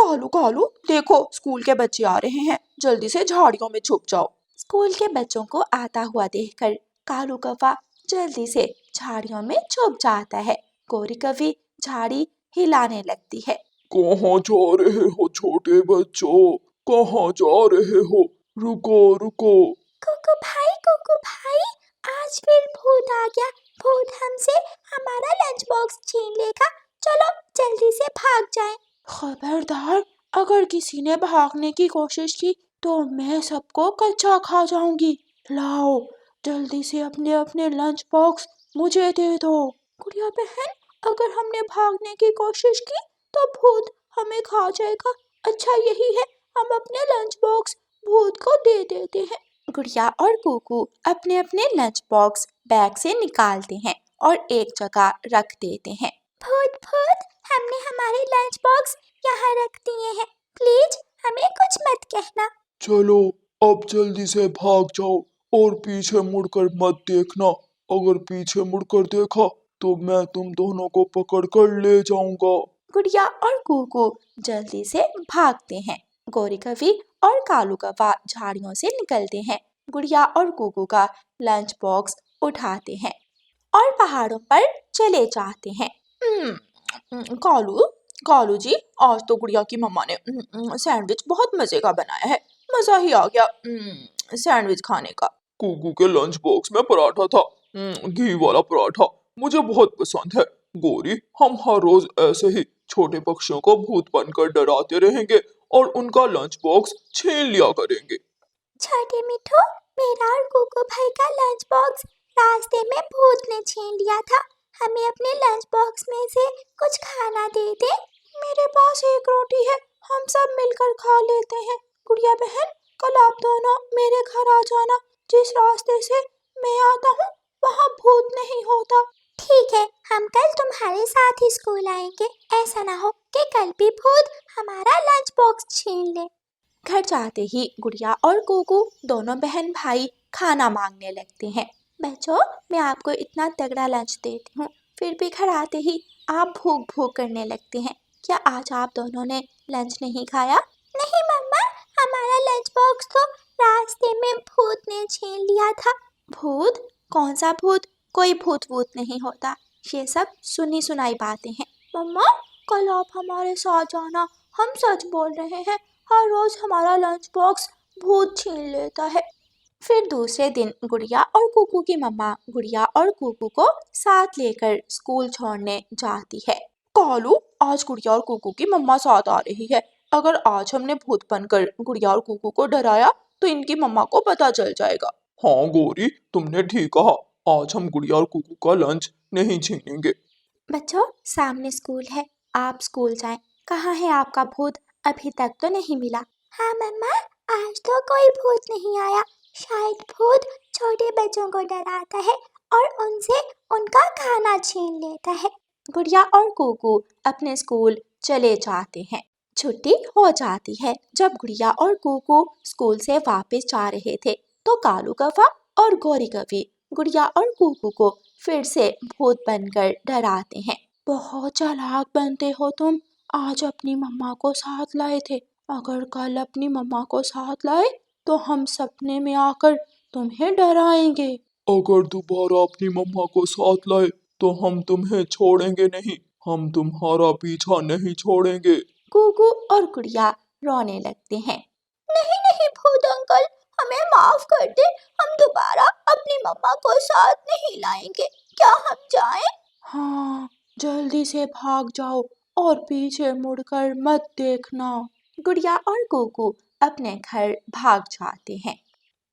कालू कालू देखो स्कूल के बच्चे आ रहे हैं, जल्दी से झाड़ियों में छुप जाओ। स्कूल के बच्चों को आता हुआ देखकर कालू कौवा जल्दी से झाड़ियों में छुप जाता है। गौरी कौवी झाड़ी हिलाने लगती है। कहाँ जा रहे हो छोटे बच्चों, कहाँ जा रहे हो? रुको रुको। कुकू भाई, आज फिर भूत आ गया। भूत हमसे हमारा लंच बॉक्स छीन लेगा। चलो जल्दी से भाग जाएं। खबरदार, अगर किसी ने भागने की कोशिश की तो मैं सबको कच्चा खा जाऊंगी। लाओ जल्दी से अपने अपने लंच बॉक्स मुझे दे दो। गुड़िया बहन, अगर हमने भागने की कोशिश की तो भूत हमें खा जाएगा। अच्छा यही है, हम अपने लंच बॉक्स भूत को दे देते हैं। गुड़िया और कुकू अपने अपने लंच बॉक्स बैग से निकालते हैं और एक जगह रख देते हैं। भूत भूत, हमने हमारे लंच बॉक्स यहाँ रख दिए हैं, प्लीज हमें कुछ मत कहना। चलो अब जल्दी से भाग जाओ और पीछे मुड़कर मत देखना। अगर पीछे मुड़कर देखा तो मैं तुम दोनों को पकड़कर ले जाऊंगा। गुड़िया और कुकू जल्दी से भागते हैं। गौरी कौवी और कालू कौवा झाड़ियों से निकलते हैं। गुड़िया और कुकू का लंच बॉक्स उठाते हैं और पहाड़ों पर चले जाते हैं। कालू कालू जी, आज तो गुड़िया की मम्मा ने सैंडविच बहुत मजे का बनाया है। मजा ही आ गया सैंडविच खाने का। कुकू के लंच बॉक्स में पराठा था, घी वाला पराठा, मुझे बहुत पसंद है। गौरी, हम हर रोज ऐसे ही छोटे पक्षियों को भूत बनकर डराते रहेंगे और उनका लंच बॉक्स छीन लिया करेंगे। छोटे मिठू, मेरा और कुकू भाई का लंच बॉक्स रास्ते में भूत ने छीन लिया था। हमें अपने लंच बॉक्स में से कुछ खाना दे दे। मेरे पास एक रोटी है, हम सब मिलकर खा लेते हैं। गुड़िया बहन, कल आप दोनों मेरे घर आ जाना। जिस रास्ते से मैं आता हूँ वहाँ भूत नहीं होता। ठीक है, हम कल तुम्हारे साथ ही स्कूल आएंगे। ऐसा ना हो कि कल भी भूत हमारा लंच बॉक्स छीन ले। घर जाते ही गुड़िया और कुकू दोनों बहन भाई खाना मांगने लगते हैं। बच्चों, मैं आपको इतना तगड़ा लंच देती हूँ, फिर भी घर आते ही आप भूख भूख करने लगते हैं। क्या आज आप दोनों ने लंच नहीं खाया? नहीं मम्मा, हमारा लंच बॉक्स तो रास्ते में भूत ने छीन लिया था। भूत? कौन सा भूत? कोई भूत वूत नहीं होता, ये सब सुनी सुनाई बातें हैं। मम्मा, कल आप हमारे साथ जाना, हम सच बोल रहे हैं। हर रोज हमारा लंच बॉक्स भूत छीन लेता है। फिर दूसरे दिन गुड़िया और कुकू की मम्मा गुड़िया और कुकू को साथ लेकर स्कूल छोड़ने जाती है। कालू, आज गुड़िया और कुकू की मम्मा साथ आ रही है। अगर आज हमने भूत बनकर गुड़िया और कुकू को डराया तो इनकी मम्मा को पता चल जाएगा। हाँ गौरी, तुमने ठीक कहा, आज हम गुड़िया और कुकू का लंच नहीं छीनेंगे। बच्चों, सामने स्कूल है, आप स्कूल जाएं। कहाँ है आपका भूत? अभी तक तो नहीं मिला। हाँ मम्मा, आज तो कोई भूत नहीं आया। शायद भूत छोटे बच्चों को डराता है और उनसे उनका खाना छीन लेता है। गुड़िया और कुकू अपने स्कूल चले जाते हैं। छुट्टी हो जाती है। जब गुड़िया और कुकू स्कूल से वापस जा रहे थे तो कालू कौवा और गौरी कौवी गुड़िया और कुकू को फिर से भूत बनकर डराते हैं। बहुत चालाक बनते हो तुम, आज अपनी मम्मा को साथ लाए थे। अगर कल अपनी मम्मा को साथ लाए तो हम सपने में आकर तुम्हें डराएंगे। अगर दोबारा अपनी मम्मा को साथ लाए तो हम तुम्हें छोड़ेंगे नहीं, हम तुम्हारा पीछा नहीं छोड़ेंगे। कुकू और गुड़िया रोने लगते हैं। नहीं नहीं भूत अंकल, हमें माफ कर दे, हम दोबारा अपनी मम्मा को साथ नहीं लाएंगे। क्या हम जाएं? हाँ, जल्दी से भाग जाओ और पीछे मुड़कर मत देखना। गुड़िया और कुकू अपने घर भाग जाते हैं।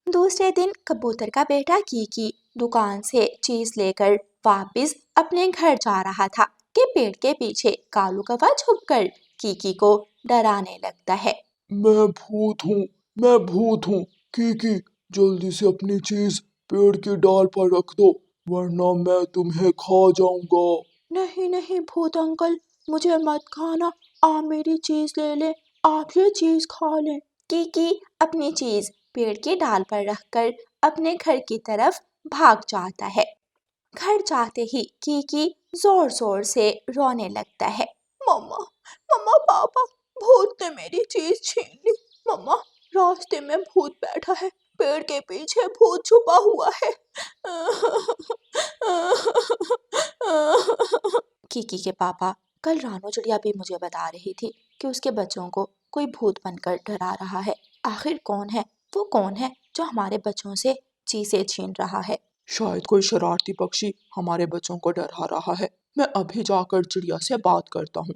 दूसरे दिन कबूतर का बेटा कीकी दुकान से चीज लेकर वापस अपने घर जा रहा था कि पेड़ के पीछे कालू कौवा छुपकर कीकी को डराने लगता है। मैं भूत हूँ, मैं भूत हूँ। कीकी, जल्दी से अपनी चीज पेड़ की डाल पर रख दो, वरना मैं तुम्हें खा जाऊंगा। नहीं नहीं भूत अंकल, मुझे मत खाना, आप मेरी चीज ले ले, आप ये चीज खा लें। कीकी अपनी चीज पेड़ की डाल पर रखकर अपने घर की तरफ भाग जाता है। घर जाते ही कीकी जोर जोर से रोने लगता है। मम्मा, मम्मा पापा, भूत ने मेरी चीज छीन ली। मम्मा, रास्ते में भूत बैठा है, पेड़ के पीछे भूत छुपा हुआ है। किकी के पापा कल रानो चिड़िया भी मुझे बता रही थी कि उसके बच्चों को कोई भूत बनकर डरा रहा है। आखिर कौन है वो, कौन है जो हमारे बच्चों से चीजें छीन रहा है? शायद कोई शरारती पक्षी हमारे बच्चों को डरा रहा है। मैं अभी जाकर चिड़िया से बात करता हूँ।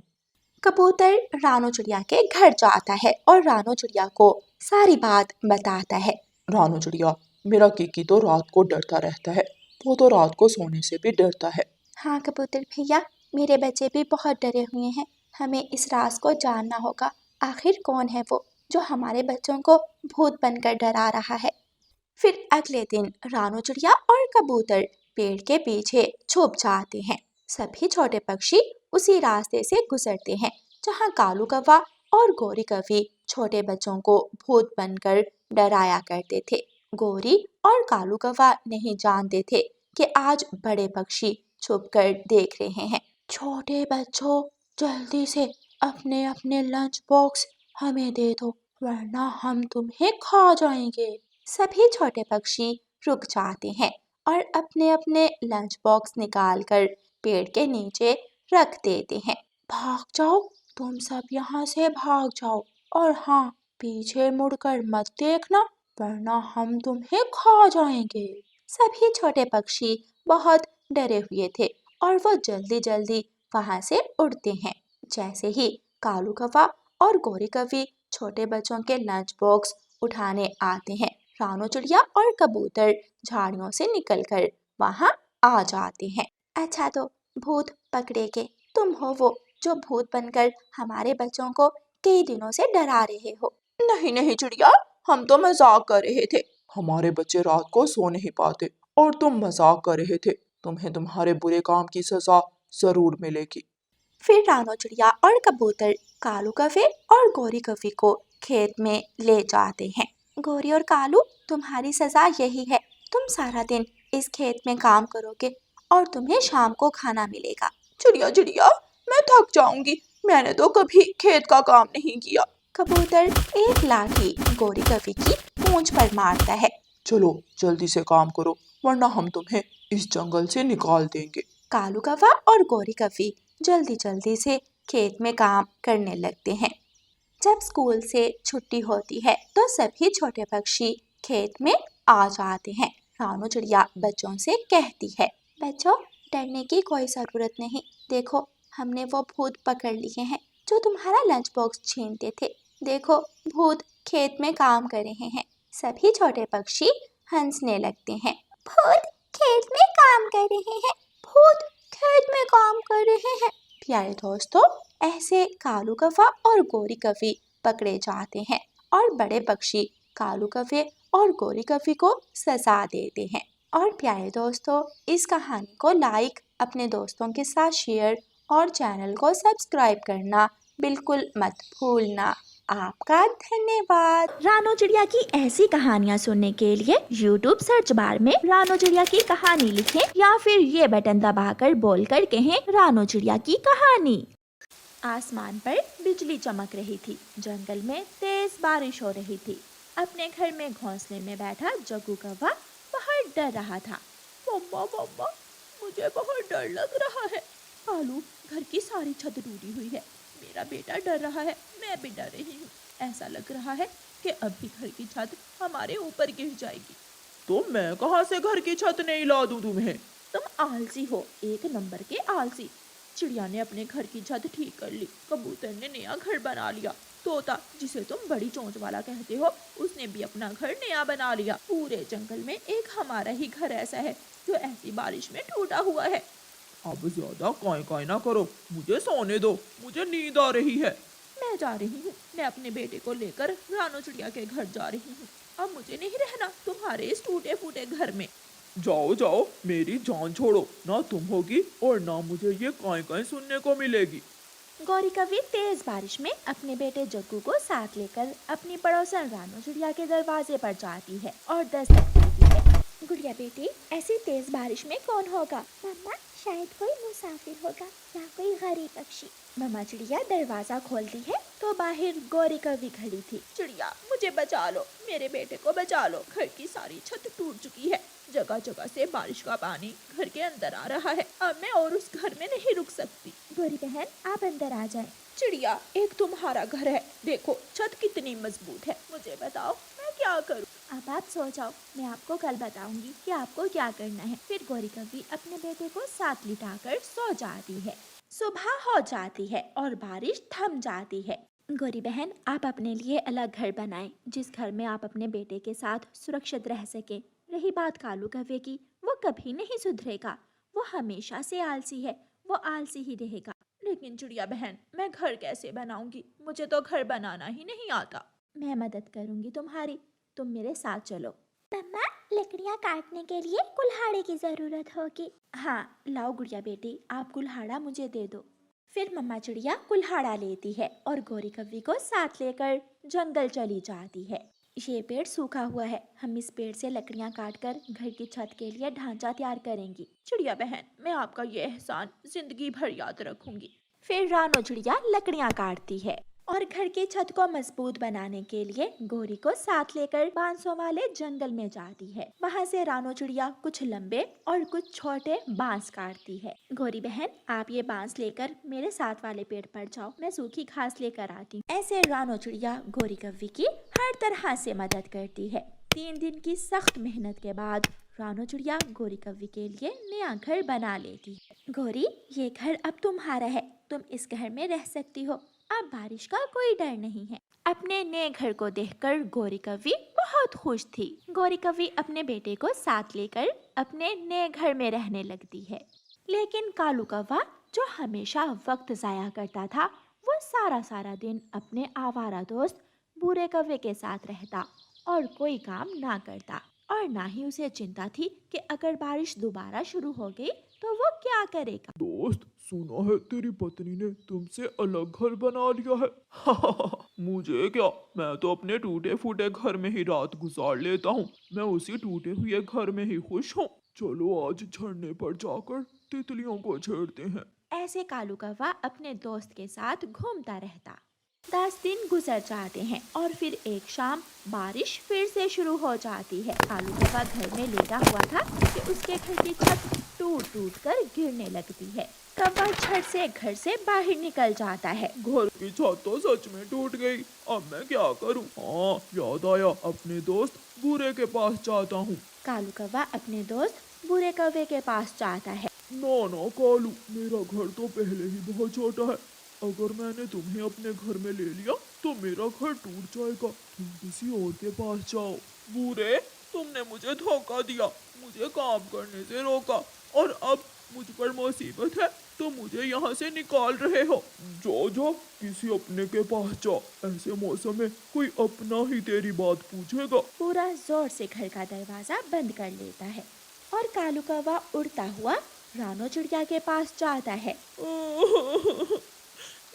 कबूतर रानो चिड़िया के घर जाता है और रानो चिड़िया को सारी बात बताता है। रानो चिड़िया, मेरा किकी तो रात को डरता रहता है। वो तो रात को सोने से भी डरता है। हाँ कबूतर भैया, मेरे बच्चे भी बहुत डरे हुए हैं। हमें इस राज को जानना होगा। आखिर कौन है वो जो हमारे बच्चों को भूत बनकर डरा रहा है? फिर अगले दिन रानो चिड़िया और कबूतर पेड़ के पीछे छुप जाते हैं। सभी छोटे पक्षी उसी रास्ते से गुजरते हैं जहाँ कालू कौवा और गोरी कौवी छोटे बच्चों को भूत बनकर डराया करते थे। गोरी और कालू कौवा नहीं जानते थे कि आज बड़े पक्षी छुपकर देख रहे हैं। छोटे बच्चों, जल्दी से अपने अपने लंच बॉक्स हमें दे दो, वरना हम तुम्हें खा जाएंगे। सभी छोटे पक्षी रुक जाते हैं और अपने अपने लंच बॉक्स निकालकर पेड़ के नीचे रख देते हैं। भाग जाओ, तुम सब यहाँ से भाग जाओ, और हाँ, पीछे मुड़कर मत देखना, वरना हम तुम्हें खा जाएंगे। सभी छोटे पक्षी बहुत डरे हुए थे और वो जल्दी जल्दी वहां से उड़ते हैं। जैसे ही कालू कौवा और गोरी कौवी छोटे बच्चों के लंच बॉक्स उठाने आते हैं, रानो चिड़िया और कबूतर झाड़ियों से निकलकर वहां आ जाते हैं। अच्छा, तो भूत पकड़े के तुम हो वो जो भूत बनकर हमारे बच्चों को कई दिनों से डरा रहे हो? नहीं नहीं चिड़िया, हम तो मजाक कर रहे थे। हमारे बच्चे रात को सो नहीं पाते और तुम मजाक कर रहे थे। तुम्हें तुम्हारे बुरे काम की सजा जरूर मिलेगी। फिर रानो चिड़िया और कबूतर कालू कौवे और गोरी कौवी को खेत में ले जाते हैं। गोरी और कालू, तुम्हारी सजा यही है। तुम सारा दिन इस खेत में काम करोगे और तुम्हें शाम को खाना मिलेगा। चिड़िया चिड़िया, मैं थक जाऊंगी। मैंने तो कभी खेत का काम नहीं किया। कबूतर एक लाठी गोरी कौवी की पूंछ पर मारता है। चलो जल्दी से काम करो, वरना हम तुम्हें इस जंगल से निकाल देंगे। कालू कौवा और गोरी कौवी जल्दी जल्दी से खेत में काम करने लगते हैं। जब स्कूल से छुट्टी होती है तो सभी छोटे पक्षी खेत में आ जाते हैं। रानो चिड़िया बच्चों से कहती है, बच्चों, डरने की कोई ज़रूरत नहीं। देखो, हमने वो भूत पकड़ लिए हैं जो तुम्हारा लंच बॉक्स छीनते थे। देखो, भूत खेत में काम कर रहे हैं। सभी छोटे पक्षी हंसने लगते हैं। भूत खेत में काम कर रहे हैं। भूत खेत में काम कर रहे हैं। प्यारे दोस्तों, ऐसे कालू कौवा और गोरी कौवी पकड़े जाते हैं और बड़े पक्षी कालू कौवे और गोरी कौवी को सजा देते हैं। और प्यारे दोस्तों, इस कहानी को लाइक, अपने दोस्तों के साथ शेयर और चैनल को सब्सक्राइब करना बिल्कुल मत भूलना। आपका धन्यवाद। रानो चिड़िया की ऐसी कहानियाँ सुनने के लिए YouTube सर्च बार में रानो चिड़िया की कहानी लिखें या फिर ये बटन दबाकर बोलकर कहें रानो चिड़िया की कहानी। आसमान पर बिजली चमक रही थी। जंगल में तेज बारिश हो रही थी। अपने घर में घोंसले में बैठा जग्गू कौवा बहुत डर रहा था। मम्मा मम्मा, मुझे बहुत डर लग रहा है। कालू, घर की सारी छत टूटी हुई है। मेरा बेटा डर रहा है, मैं भी डर रही हूँ। ऐसा लग रहा है कि अभी घर की छत हमारे ऊपर गिर जाएगी। तो मैं कहाँ से घर की छत नहीं ला दूँ तुम्हें? तुम आलसी हो, एक नंबर के आलसी। चिड़िया ने अपने घर की छत ठीक कर ली। कबूतर ने नया घर बना लिया। तोता, जिसे तुम बड़ी चोंच वाला कहते हो, उसने भी अपना घर नया बना लिया। पूरे जंगल में एक हमारा ही घर ऐसा है जो ऐसी बारिश में टूटा हुआ है। अब ज्यादा काई काई ना करो, मुझे सोने दो, मुझे नींद आ रही है। मैं जा रही हूँ। मैं अपने बेटे को लेकर रानो चिड़िया के घर जा रही हूँ। अब मुझे नहीं रहना तुम्हारे इस टूटे फूटे घर में। जाओ जाओ, मेरी जान छोड़ो, ना तुम होगी और ना मुझे ये काई काई सुनने को मिलेगी। गौरी कौवी तेज बारिश में अपने बेटे जग्गू को साथ लेकर अपनी पड़ोसन रानो चिड़िया के दरवाजे पर जाती है और दस्तक देती है। गुड़िया बेटी, ऐसी तेज बारिश में कौन होगा? मम्मा, शायद कोई मुसाफिर होगा या कोई गरीब पक्षी। मम्मा चिड़िया दरवाजा खोलती है तो बाहर गौरी कौवी खड़ी थी। चिड़िया, मुझे बचा लो, मेरे बेटे को बचा लो। घर की सारी छत टूट चुकी है, जगह जगह से बारिश का पानी घर के अंदर आ रहा है। अब मैं और उस घर में नहीं रुक सकती। गौरी बहन, आप अंदर आ जाएं। चिड़िया, एक तुम्हारा घर है, देखो छत कितनी मजबूत है। मुझे बताओ मैं क्या करूँ? अब आप सो जाओ, मैं आपको कल बताऊंगी कि आपको क्या करना है। फिर गौरी कौवी अपने बेटे को साथ लिटाकर सो जाती है। सुबह हो जाती है और बारिश थम जाती है। गौरी बहन, आप अपने लिए अलग घर बनाएं, जिस घर में आप अपने बेटे के साथ सुरक्षित रह सके। रही बात कालू कौवे की, वो कभी नहीं सुधरेगा। वो हमेशा से आलसी है, वो आलसी ही रहेगा। लेकिन चिड़िया बहन, मैं घर कैसे बनाऊंगी? मुझे तो घर बनाना ही नहीं आता। मैं मदद करूंगी तुम्हारी, तुम मेरे साथ चलो। मम्मा, लकड़ियाँ काटने के लिए कुल्हाड़ी की जरूरत होगी। हाँ, लाओ गुड़िया बेटी, आप कुल्हाड़ा मुझे दे दो। फिर मम्मा चिड़िया कुल्हाड़ा लेती है और गौरी कौवी को साथ लेकर जंगल चली जाती है। ये पेड़ सूखा हुआ है, हम इस पेड़ से लकड़ियाँ काटकर घर की छत के लिए ढांचा तैयार करेंगी। चिड़िया बहन, मैं आपका ये एहसान जिंदगी भर याद रखूंगी। फिर रानो चिड़िया लकड़ियाँ काटती है और घर की छत को मजबूत बनाने के लिए गौरी को साथ लेकर बांसों वाले जंगल में जाती है। वहाँ से रानो चिड़िया कुछ लंबे और कुछ छोटे बांस काटती है। गौरी बहन, आप ये बांस लेकर मेरे साथ वाले पेड़ पर जाओ, मैं सूखी घास लेकर आती हूँ। ऐसे रानो चिड़िया गौरी कौवी की हर तरह से मदद करती है। 3 दिन की सख्त मेहनत के बाद रानो चिड़िया गौरी कौवी के लिए नया घर बना लेती है। गौरी, ये घर अब तुम्हारा है, तुम इस घर में रह सकती हो। अब बारिश का कोई डर नहीं है। अपने नए घर को देखकर गौरी कौवी बहुत खुश थी। गौरी कौवी अपने बेटे को साथ लेकर अपने नए घर में रहने लगती है। लेकिन कालू कौवा, जो हमेशा वक्त जाया करता था, वो सारा दिन अपने आवारा दोस्त बूरे कौवे के साथ रहता और कोई काम ना करता। और ना ही उसे चिंता थी कि अगर बारिश दोबारा शुरू हो गई तो वो क्या करेगा। दोस्त, सुना है तेरी पत्नी ने तुमसे अलग घर बना लिया है। मुझे क्या, मैं तो अपने टूटे फूटे घर में ही रात गुजार लेता हूँ। मैं उसी टूटे हुए घर में ही खुश हूँ। चलो आज झरने पर जाकर तितलियों को छेड़ते हैं। ऐसे कालू कौवा अपने दोस्त के साथ घूमता रहता। 10 दिन गुजर जाते हैं और फिर एक शाम बारिश फिर से शुरू हो जाती है। कालू कौवा घर में लेटा हुआ था कि उसके घर की छत टूट कर गिरने लगती है। कौवा झट से घर से बाहर निकल जाता है। घर की छत तो सच में टूट गई, अब मैं क्या करूं? हाँ, याद आया, अपने दोस्त बूरे के पास जाता हूँ। कालू कौवा अपने दोस्त बूरे कौवे के पास जाता है। ना कालू, मेरा घर तो पहले ही बहुत छोटा है। अगर मैंने तुम्हें अपने घर में ले लिया तो मेरा घर टूट जाएगा। तुम किसी और के पास जाओ। बूरे, तुमने मुझे धोखा दिया, मुझे काम करने से रोका और अब मुझ पर मुसीबत है तो मुझे यहाँ से निकाल रहे हो। जो किसी अपने के पास जाओ, ऐसे मौसम में कोई अपना ही तेरी बात पूछेगा। पूरा जोर से घर का दरवाजा बंद कर लेता है और कालू कौवा उड़ता हुआ रानो चिड़िया के पास जाता है।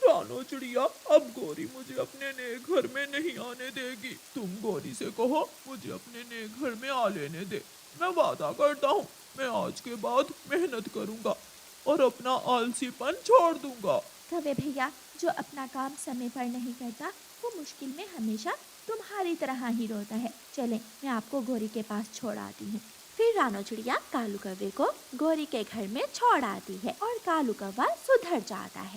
रानो चिड़िया, अब गौरी मुझे अपने नए घर में नहीं आने देगी। तुम गौरी से कहो मुझे अपने नए घर में आ लेने दे। मैं वादा करता हूँ, मैं आज के बाद मेहनत करूँगा और अपना आलसीपन छोड़ दूंगा। कौवे भैया, जो अपना काम समय पर नहीं करता वो मुश्किल में हमेशा तुम्हारी तरह ही रोता है। चलें, मैं आपको गौरी के पास छोड़ आती हूँ। फिर रानो चिड़िया कालू कौवे को गौरी के घर में छोड़ आती है और कालू कौवा सुधर जाता है।